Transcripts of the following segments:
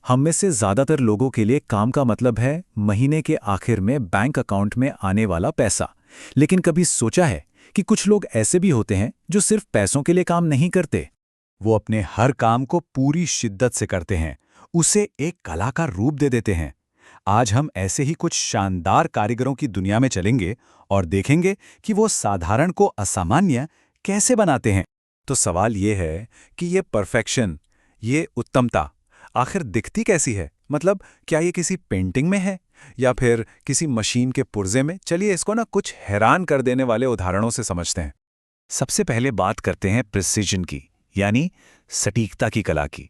हम में से ज़्यादातर लोगों के लिए काम का मतलब है महीने के आखिर में बैंक अकाउंट में आने वाला पैसा। लेकिन कभी सोचा है कि कुछ लोग ऐसे भी होते हैं जो सिर्फ पैसों के लिए काम नहीं करते। वो अपने हर काम को पूरी शिद्दत से करते हैं, उसे एक कला का रूप दे देते हैं। आज हम ऐसे ही कुछ शानदार कारीगरों की दुनिया में चलेंगे और देखेंगे कि वो साधारण को असामान्य कैसे बनाते हैं। तो सवाल ये है कि ये परफेक्शन, ये उत्तमता आखिर दिखती कैसी है? मतलब क्या ये किसी पेंटिंग में है या फिर किसी मशीन के पुर्जे में? चलिए इसको ना कुछ हैरान कर देने वाले उदाहरणों से समझते हैं। सबसे पहले बात करते हैं प्रिसिजन की, यानी सटीकता की कला की।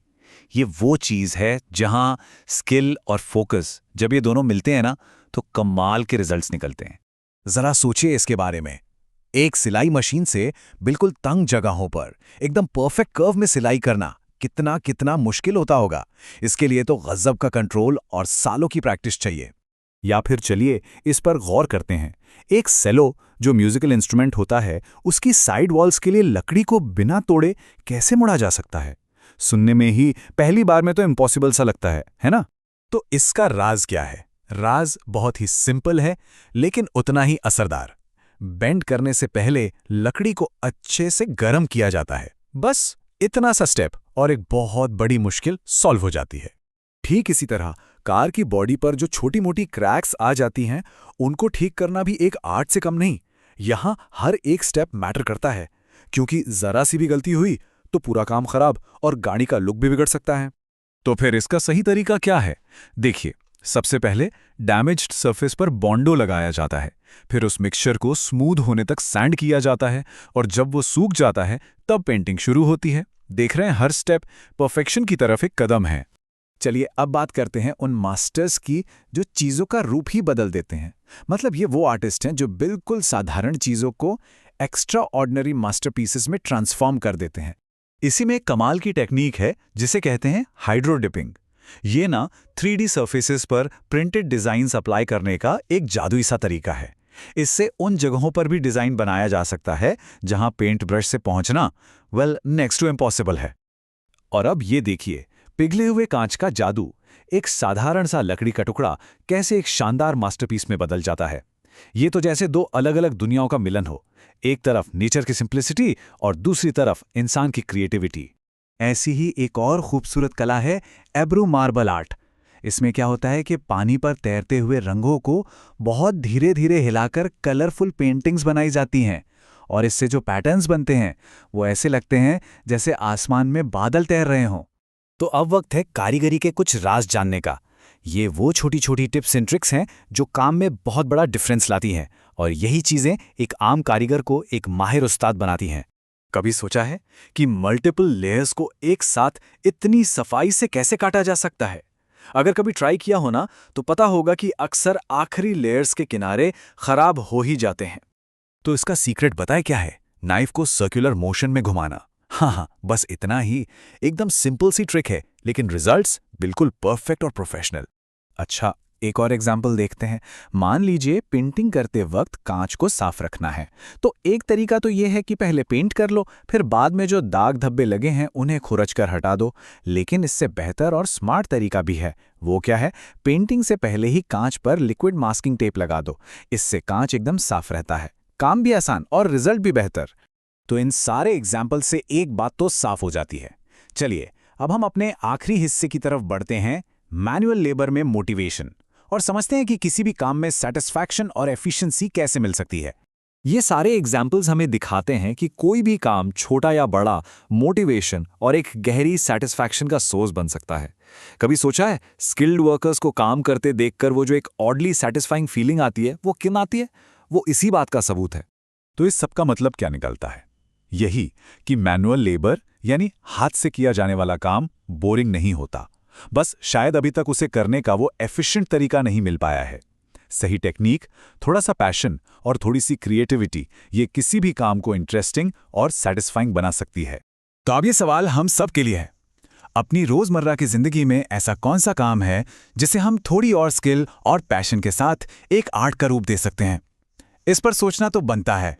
ये वो चीज़ है जहां स्किल और फोकस जब ये दोनों मिलते हैं ना, तो कमाल के रिजल्ट्स निकलते हैं। जरा सोचिए इसके बारे में। एक सिलाई मशीन से बिल्कुल तंग जगहों पर एकदम परफेक्ट कर्व में सिलाई करना कितना कितना मुश्किल होता होगा। इसके लिए तो गजब का कंट्रोल और सालों की प्रैक्टिस चाहिए। या फिर चलिए इस पर गौर करते हैं। एक सेलो जो म्यूजिकल इंस्ट्रूमेंट होता है, उसकी साइड वॉल्स के लिए लकड़ी को बिना तोड़े कैसे मुड़ा जा सकता है? सुनने में ही पहली बार में तो इम्पॉसिबल सा लगता है ना? तो इसका राज क्या है? राज बहुत ही सिंपल है, लेकिन उतना ही असरदार। बेंड करने से पहले लकड़ी को अच्छे से गर्म किया जाता है। बस इतना सा स्टेप और एक बहुत बड़ी मुश्किल सॉल्व हो जाती है। ठीक इसी तरह कार की बॉडी पर जो छोटी मोटी क्रैक्स आ जाती हैं, उनको ठीक करना भी एक आर्ट से कम नहीं। यहां हर एक स्टेप मैटर करता है, क्योंकि जरा सी भी गलती हुई तो पूरा काम खराब और गाड़ी का लुक भी बिगड़ सकता है। तो फिर इसका सही तरीका क्या है? देखिए, सबसे पहले डैमेज्ड सरफेस पर बॉन्डो लगाया जाता है, फिर उस मिक्सचर को स्मूथ होने तक सैंड किया जाता है, और जब वो सूख जाता है तब पेंटिंग शुरू होती है। देख रहे हैं, हर स्टेप परफेक्शन की तरफ एक कदम है। चलिए अब बात करते हैं उन मास्टर्स की जो चीज़ों का रूप ही बदल देते हैं। मतलब ये वो आर्टिस्ट हैं जो बिल्कुल साधारण चीज़ों को एक्स्ट्रा ऑर्डिनरी मास्टरपीसेस में ट्रांसफॉर्म कर देते हैं। इसी में कमाल की टेक्निक है जिसे कहते हैं हाइड्रो डिपिंग। ये ना 3D सरफेसेस पर प्रिंटेड डिजाइन्स अप्लाई करने का एक जादुई सा तरीका है। इससे उन जगहों पर भी डिजाइन बनाया जा सकता है जहां पेंट ब्रश से पहुंचना नेक्स्ट टू इम्पॉसिबल है। और अब ये देखिए, पिघले हुए कांच का जादू, एक साधारण सा लकड़ी का टुकड़ा कैसे एक शानदार मास्टरपीस में बदल जाता है। ये तो जैसे दो अलग अलग दुनियाओं का मिलन हो, एक तरफ नेचर की सिंप्लिसिटी और दूसरी तरफ इंसान की क्रिएटिविटी। ऐसी ही एक और खूबसूरत कला है एब्रू मार्बल आर्ट। इसमें क्या होता है कि पानी पर तैरते हुए रंगों को बहुत धीरे धीरे हिलाकर कलरफुल पेंटिंग्स बनाई जाती हैं, और इससे जो पैटर्न्स बनते हैं वो ऐसे लगते हैं जैसे आसमान में बादल तैर रहे हों। तो अब वक्त है कारीगरी के कुछ राज जानने का। ये वो छोटी छोटी टिप्स एंड ट्रिक्स हैं जो काम में बहुत बड़ा डिफरेंस लाती हैं, और यही चीज़ें एक आम कारीगर को एक माहिर उस्ताद बनाती हैं। कभी सोचा है कि मल्टीपल लेयर्स को एक साथ इतनी सफाई से कैसे काटा जा सकता है? अगर कभी ट्राई किया हो ना, तो पता होगा कि अक्सर आखिरी लेयर्स के किनारे खराब हो ही जाते हैं। तो इसका सीक्रेट बताए क्या है? नाइफ को सर्कुलर मोशन में घुमाना। हाँ, बस इतना ही। एकदम सिंपल सी ट्रिक है, लेकिन रिजल्ट्स बिल्कुल परफेक्ट और प्रोफेशनल। अच्छा, एक और एग्जाम्पल देखते हैं। मान लीजिए पेंटिंग करते वक्त कांच को साफ रखना है, तो एक तरीका तो यह है कि पहले पेंट कर लो, फिर बाद में जो दाग धब्बे लगे हैं उन्हें खुरच कर हटा दो। लेकिन इससे बेहतर और स्मार्ट तरीका भी है। वो क्या है? पेंटिंग से पहले ही कांच पर लिक्विड मास्किंग टेप लगा दो। इससे कांच एकदम साफ रहता है, काम भी आसान और रिजल्ट भी बेहतर। तो इन सारे एग्जाम्पल से एक बात तो साफ हो जाती है। चलिए अब हम अपने आखिरी हिस्से की तरफ बढ़ते हैं, मैनुअल लेबर में मोटिवेशन, और समझते हैं कि किसी भी काम में सेटिस्फैक्शन और एफिशिएंसी कैसे मिल सकती है। ये सारे एग्जाम्पल्स हमें दिखाते हैं कि कोई भी काम, छोटा या बड़ा, मोटिवेशन और एक गहरी सेटिस्फैक्शन का सोर्स बन सकता है। कभी सोचा है स्किल्ड वर्कर्स को काम करते देखकर वो जो एक ऑडली सेटिस्फाइंग फीलिंग आती है, वो क्यों आती है? वो इसी बात का सबूत है। तो इस सब का मतलब क्या निकलता है? यही कि मैनुअल लेबर यानी हाथ से किया जाने वाला काम बोरिंग नहीं होता, बस शायद अभी तक उसे करने का वो एफिशिएंट तरीका नहीं मिल पाया है। सही टेक्निक, थोड़ा सा पैशन और थोड़ी सी क्रिएटिविटी, ये किसी भी काम को इंटरेस्टिंग और सैटिस्फाइंग बना सकती है। तो अब ये सवाल हम सब के लिए है, अपनी रोजमर्रा की जिंदगी में ऐसा कौन सा काम है जिसे हम थोड़ी और स्किल और पैशन के साथ एक आर्ट का रूप दे सकते हैं? इस पर सोचना तो बनता है।